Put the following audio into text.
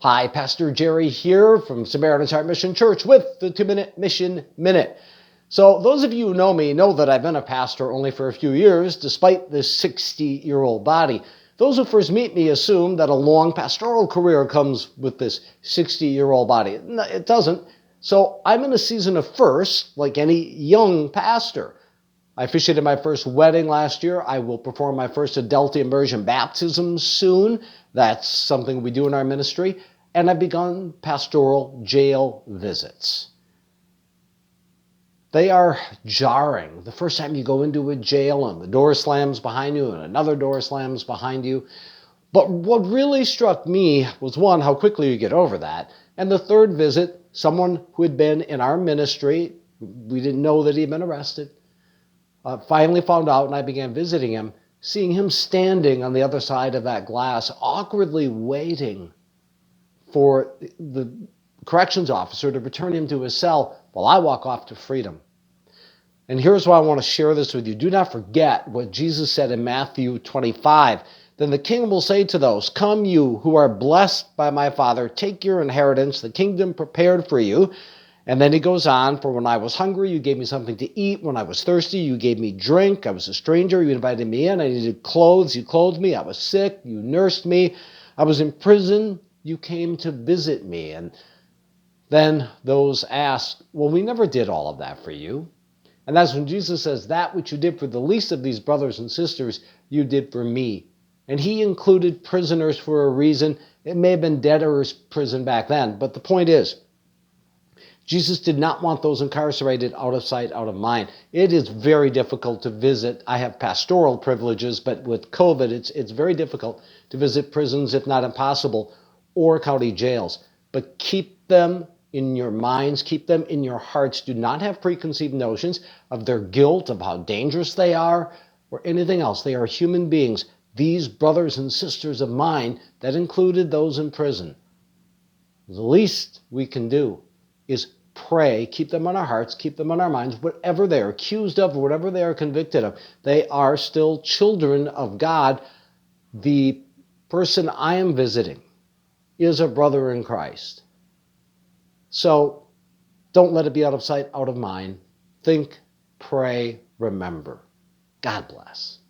Hi, Pastor Jerry here from Samaritan's Heart Mission Church with the 2-Minute Mission Minute. So those of you who know me know that I've been a pastor only for a few years, despite this 60-year-old body. Those who first meet me assume that a long pastoral career comes with this 60-year-old body. No, it doesn't. So I'm in a season of firsts, like any young pastor. I officiated my first wedding last year. I will perform my first adult immersion baptism soon. That's something we do in our ministry. And I've begun pastoral jail visits. They are jarring. The first time you go into a jail and the door slams behind you and another door slams behind you. But what really struck me was, one, how quickly you get over that. And the third visit, someone who had been in our ministry, we didn't know that he'd been arrested, finally found out, and I began visiting him, seeing him standing on the other side of that glass, awkwardly waiting for the corrections officer to return him to his cell while I walk off to freedom. And here's why I want to share this with you. Do not forget what Jesus said in Matthew 25. Then the king will say to those, "Come, you who are blessed by my Father, take your inheritance, the kingdom prepared for you." And then he goes on, "For when I was hungry, you gave me something to eat. When I was thirsty, you gave me drink. I was a stranger, you invited me in. I needed clothes, you clothed me. I was sick, you nursed me. I was in prison, you came to visit me." And then those ask, "Well, we never did all of that for you." And that's when Jesus says, "That which you did for the least of these brothers and sisters, you did for me." And he included prisoners for a reason. It may have been debtor's prison back then, but the point is, Jesus did not want those incarcerated out of sight, out of mind. It is very difficult to visit. I have pastoral privileges, but with COVID, it's very difficult to visit prisons, if not impossible, or county jails. But keep them in your minds, keep them in your hearts. Do not have preconceived notions of their guilt, of how dangerous they are, or anything else. They are human beings. These brothers and sisters of mine, that included those in prison. The least we can do is pray, keep them on our hearts, keep them on our minds, whatever they are accused of, whatever they are convicted of. They are still children of God. The person I am visiting is a brother in Christ. So don't let it be out of sight, out of mind. Think, pray, remember. God bless.